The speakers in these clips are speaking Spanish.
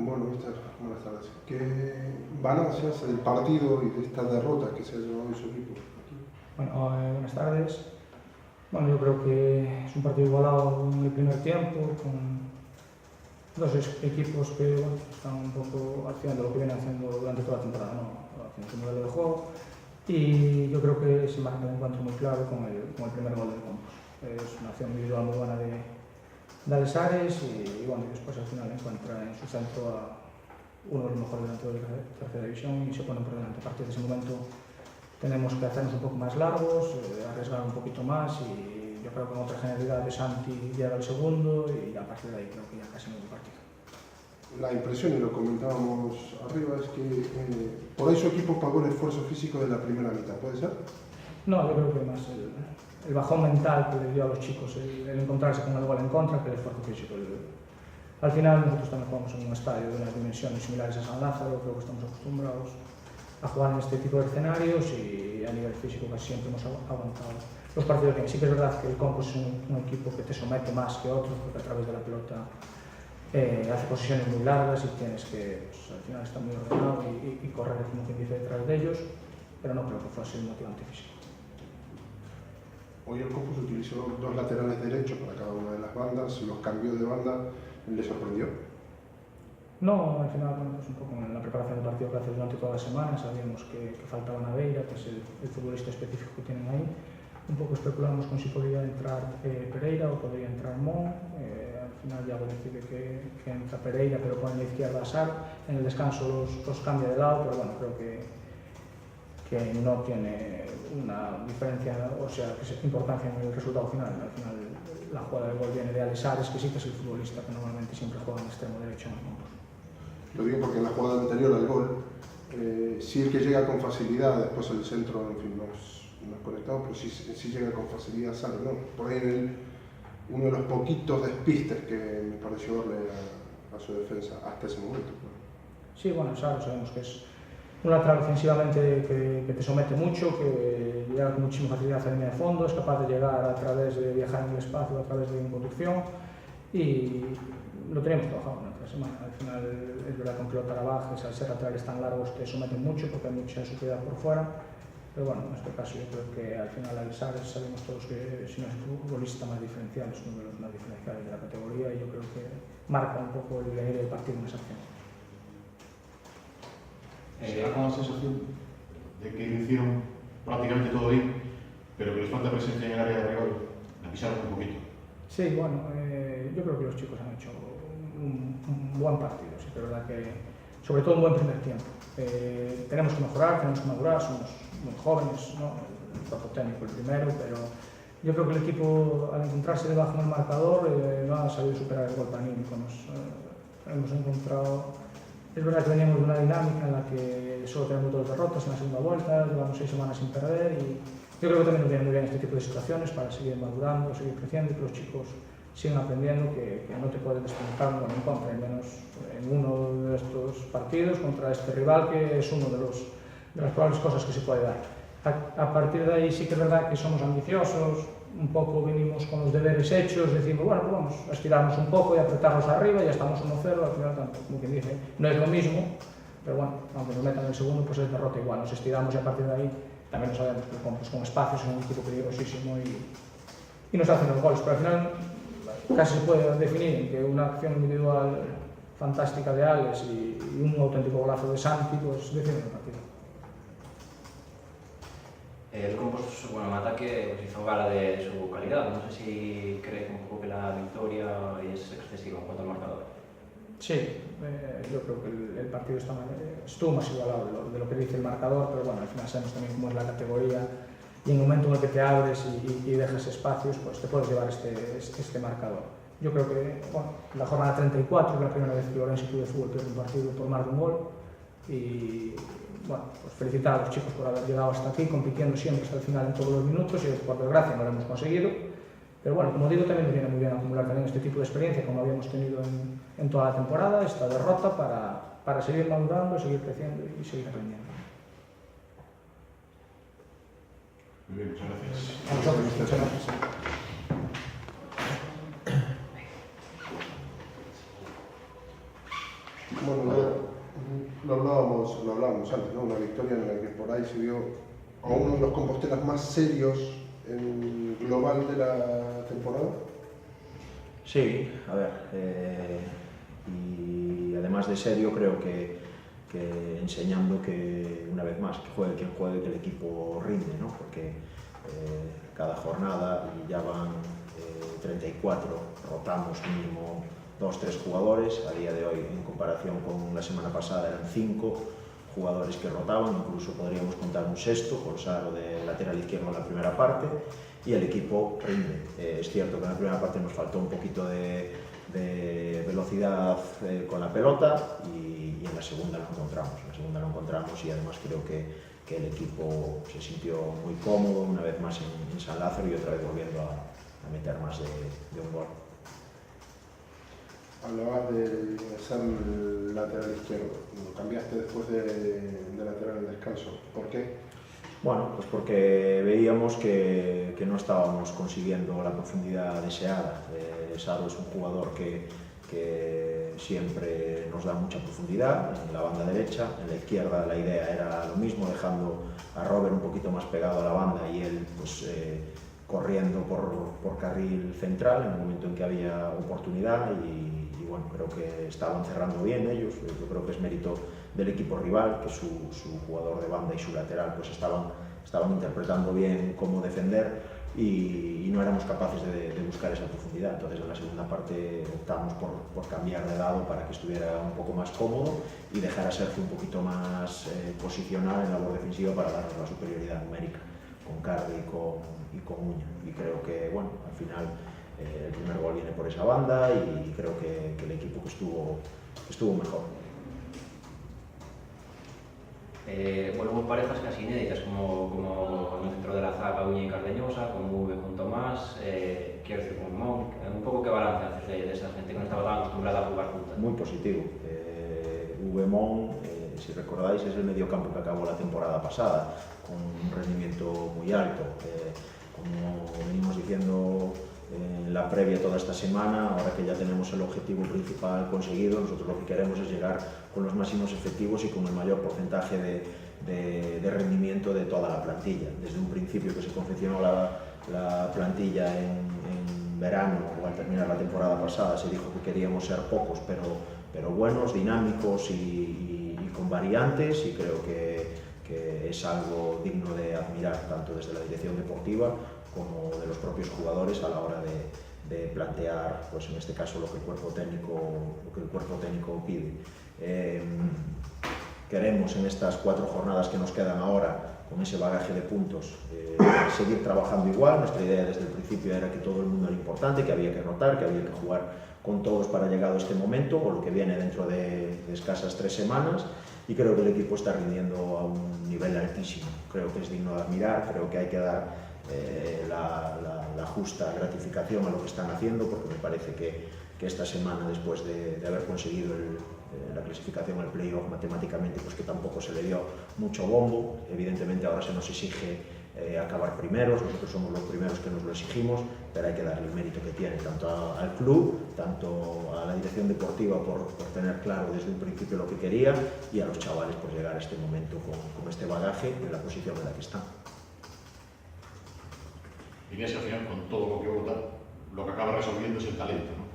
Bueno, buenas tardes. ¿Qué balanceas del partido y de esta derrota que se ha llevado su equipo? Bueno, buenas tardes. Bueno, yo creo que es un partido igualado en el primer tiempo, con dos equipos que bueno, están un poco haciendo lo que vienen haciendo durante toda la temporada, ¿no? Haciendo su modelo de juego. Y yo creo que se marca un encuentro muy clave con el primer gol del Campos. Es una acción individual muy buena de Alex Ares y bueno, después al final encuentra en su centro a uno de los mejores delanteros de la tercera división y se pone por delante. A partir de ese momento tenemos que hacernos un poco más largos, arriesgar un poquito más y yo creo que con otra generalidad de Santi llega el segundo y a partir de ahí creo que ya casi no hay partido. La impresión, y lo comentábamos arriba, es que por ahí su equipo pagó el esfuerzo físico de la primera mitad, ¿puede ser? No, yo creo que más el bajón mental que le dio a los chicos, el encontrarse con el gol en contra, que el esfuerzo físico. Al final nosotros también jugamos en un estadio de unas dimensiones similares a San Lázaro, creo que estamos acostumbrados a jugar en este tipo de escenarios y a nivel físico casi siempre hemos aguantado los partidos bien. Sí que es verdad que el Campos es un equipo que te somete más que otros porque a través de la pelota hace posiciones muy largas y tienes que pues, al final estar muy ordenado y correr como quien dice detrás de ellos, pero no creo que fuese un motivante físico. Hoy el Campos utilizó dos laterales derechos para cada una de las bandas, los cambios de banda, ¿le sorprendió? No, al final, bueno, pues un poco en la preparación del partido que hace durante toda la semana, sabíamos que faltaba Naveira, que es el futbolista específico que tienen ahí. Un poco especulamos con si podría entrar Pereira o podría entrar Mon. Al final Iago decide que entra Pereira, pero pone en la izquierda a Sar. En el descanso los cambia de lado, pero bueno, creo que no tiene una diferencia, o sea, que es importancia en el resultado final. Al final la jugada del gol viene de Alex Ares, que sí que es el futbolista que normalmente siempre juega en el extremo derecho en el campo. Lo digo porque en la jugada anterior al gol, sí el que llega con facilidad, después el centro, en fin, no es conectado, pero sí llega con facilidad Sar, ¿no? Por ahí uno de los poquitos despistes que me pareció verle a su defensa hasta ese momento. Sí, bueno, Sar sabemos que es un lateral ofensivamente que te somete mucho, que llega con muchísima facilidad a la línea de fondo, es capaz de llegar a través de viajar en el espacio, a través de inconducción y lo teníamos trabajado durante la semana. Al final es verdad que con pelota a la baja, al ser laterales tan largos te someten mucho porque hay mucha superioridad por fuera, pero bueno, en este caso yo creo que al final al Ares sabemos todos que si no es el futbolista más diferencial, es uno de los más diferenciales de la categoría y yo creo que marca un poco el venir del partido en esa acción. ¿Será con la sensación de que lo hicieron prácticamente todo bien, pero que les falta presencia en el área de rival? La pisaron un poquito. Sí, bueno, yo creo que los chicos han hecho un buen partido, sí que es verdad que, sobre todo un buen primer tiempo. Tenemos que mejorar, tenemos que madurar, somos muy jóvenes, ¿no? El cuerpo técnico el primero, pero yo creo que el equipo al encontrarse debajo en el marcador no ha sabido superar el golpe anímico. Hemos encontrado. Es verdad que veníamos de una dinámica en la que solo tenemos 2 derrotas en la segunda vuelta, llevamos 6 semanas sin perder y yo creo que también nos viene muy bien este tipo de situaciones para seguir madurando, seguir creciendo y que los chicos sigan aprendiendo que no te puedes desconectar uno en contra, y menos en uno de estos partidos contra este rival que es uno de las probables cosas que se puede dar. A partir de ahí sí que es verdad que somos ambiciosos, un poco venimos con los deberes hechos, decimos, bueno, pues vamos a estirarnos un poco y apretarnos arriba, ya estamos 1-0, al final tanto, como quien dice, no es lo mismo, pero bueno, aunque nos metan el segundo, pues es derrota igual, nos estiramos y a partir de ahí también lo sabemos que pues, con espacios es un equipo peligrosísimo y nos hacen los goles, pero al final casi se puede definir en que una acción individual fantástica de Alex y un auténtico golazo de Santi, pues deciden el partido. El Campos, bueno, en ataque pues, hizo gala de su calidad. No sé si crees un poco que la victoria es excesiva en cuanto al marcador. Sí, yo creo que el partido estuvo más igualado de lo que dice el marcador, pero bueno, al final sabemos también cómo es la categoría y en el momento en el que te abres y dejas espacios, pues te puedes llevar este marcador. Yo creo que, bueno, la jornada 34 es la primera vez que Orense Club de Fútbol pierde un partido por más de un gol y bueno, pues felicitar a los chicos por haber llegado hasta aquí, compitiendo siempre hasta el final en todos los minutos y por desgracia no lo hemos conseguido. Pero bueno, como digo, también nos viene muy bien acumular también este tipo de experiencia como habíamos tenido en toda la temporada, esta derrota para seguir madurando, seguir creciendo y seguir aprendiendo. Muy bien, muchas gracias. A vosotros, muchas gracias. Bueno, hablábamos antes, ¿no? Una victoria en la que por ahí se vio a uno de los compostelas más serios en global de la temporada. Sí, a ver, y además de serio creo que enseñando que una vez más que juegue quien juegue, que el equipo rinde, ¿no? Porque cada jornada, y ya van 34, rotamos mínimo 2-3 jugadores. A día de hoy, en comparación con la semana pasada, eran 5 jugadores que rotaban, incluso podríamos contar un sexto, Corsaro de lateral izquierdo en la primera parte, y el equipo rinde. Es cierto que en la primera parte nos faltó un poquito de velocidad con la pelota, y en la segunda lo encontramos, y además creo que el equipo se sintió muy cómodo una vez más en San Lázaro, y otra vez volviendo a meter más de un gol. Hablabas de ser el lateral izquierdo, lo cambiaste después de lateral en descanso. ¿Por qué? Bueno, pues porque veíamos que no estábamos consiguiendo la profundidad deseada. Saro es un jugador que siempre nos da mucha profundidad en la banda derecha. En la izquierda la idea era lo mismo, dejando a Robert un poquito más pegado a la banda y él pues corriendo por carril central en el momento en que había oportunidad, y bueno, creo que estaban cerrando bien ellos. Yo creo que es mérito del equipo rival, que su jugador de banda y su lateral pues estaban interpretando bien cómo defender, y no éramos capaces de buscar esa profundidad. Entonces en la segunda parte optamos por cambiar de lado para que estuviera un poco más cómodo y dejar a Sergio un poquito más posicional en labor defensiva para darnos la superioridad numérica con Cardi y con Uña. Y creo que, bueno, al final el primer gol viene por esa banda, y creo que el equipo que estuvo mejor. Vuelvo parejas casi inéditas, como en el centro de la zaga Uña y Cardeñosa, con V con Tomás, quiero decir, con Mon. Un poco qué balance haces de esa gente que no estaba tan acostumbrada a jugar juntas. Muy positivo. Mon, si recordáis, es el mediocampo que acabó la temporada pasada, con un rendimiento muy alto. Como venimos diciendo en la previa toda esta semana, ahora que ya tenemos el objetivo principal conseguido, nosotros lo que queremos es llegar con los máximos efectivos y con el mayor porcentaje de rendimiento de toda la plantilla. Desde un principio que se confeccionó la plantilla en verano, o al terminar la temporada pasada, se dijo que queríamos ser pocos, pero buenos, dinámicos y con variantes, y creo que es algo digno de admirar, tanto desde la dirección deportiva como de los propios jugadores a la hora de plantear, pues en este caso, lo que el cuerpo técnico pide. Queremos, en estas 4 jornadas que nos quedan ahora, con ese bagaje de puntos, seguir trabajando igual. Nuestra idea desde el principio era que todo el mundo era importante, que había que rotar, que había que jugar con todos para llegado este momento, con lo que viene dentro de escasas 3 semanas, y creo que el equipo está rindiendo a un nivel altísimo. Creo que es digno de admirar, creo que hay que dar la justa gratificación a lo que están haciendo, porque me parece que esta semana, después de haber conseguido la clasificación al playoff matemáticamente, pues que tampoco se le dio mucho bombo. Evidentemente ahora se nos exige acabar primeros, nosotros somos los primeros que nos lo exigimos, pero hay que darle el mérito que tiene tanto al club, tanto a la dirección deportiva por tener claro desde un principio lo que quería, y a los chavales por llegar a este momento con este bagaje en la posición en la que están. Y ves que al final, con todo lo que vota, lo que acaba resolviendo es el talento, ¿no?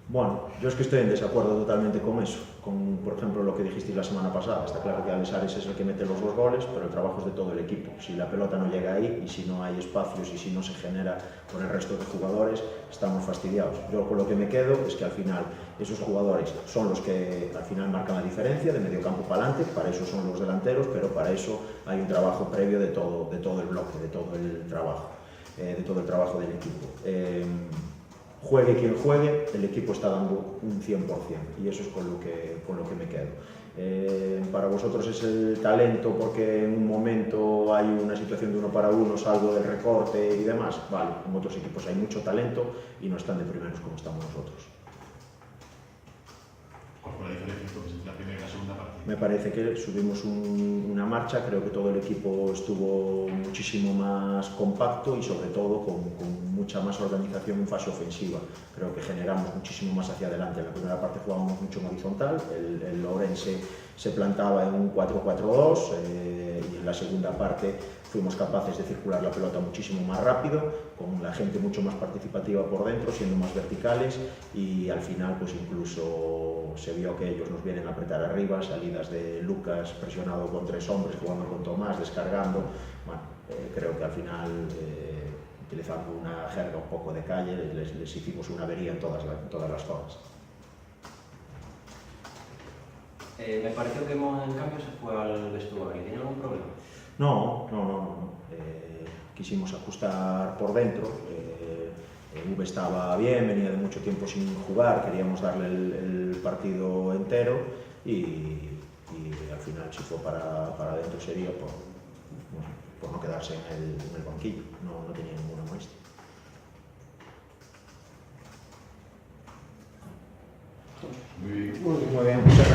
Bueno, yo es que estoy en desacuerdo totalmente con eso, por ejemplo, lo que dijisteis la semana pasada. Está claro que Alex Ares es el que mete los 2 goles, pero el trabajo es de todo el equipo. Si la pelota no llega ahí, y si no hay espacios, y si no se genera con el resto de jugadores, estamos fastidiados. Yo con lo que me quedo es que al final esos jugadores son los que al final marcan la diferencia de medio campo para adelante. Para eso son los delanteros, pero para eso hay un trabajo previo de todo el bloque, de todo el trabajo del equipo. Juegue quien juegue, el equipo está dando un 100%, y eso es con lo que me quedo. Para vosotros es el talento porque en un momento hay una situación de 1 para 1, salvo del recorte y demás. Vale, en otros equipos hay mucho talento y no están de primeros como estamos nosotros. ¿Cuál fue la diferencia entonces entre la primera y la segunda parte? Me me parece que subimos una marcha, creo que todo el equipo estuvo muchísimo más compacto y sobre todo con mucha más organización en fase ofensiva. Creo que generamos muchísimo más hacia adelante. En la primera parte jugábamos mucho en horizontal, el Ourense se plantaba en un 4-4-2 y en la segunda parte fuimos capaces de circular la pelota muchísimo más rápido, con la gente mucho más participativa por dentro, siendo más verticales, y al final pues incluso se vio que ellos nos vienen a apretar arriba, salidas de Lucas presionado con 3 hombres, jugando con Tomás, descargando. Bueno, creo que al final, utilizando una jerga un poco de calle, les hicimos una avería en todas las zonas. Me pareció que Mon, en cambio, se fue al vestuario. ¿Tiene algún problema? No. Quisimos ajustar por dentro. Uve estaba bien, venía de mucho tiempo sin jugar, queríamos darle el partido entero y al final si fue para adentro sería por no quedarse en el banquillo, no tenía ninguna molestia. Muy Muy bien, muchas gracias.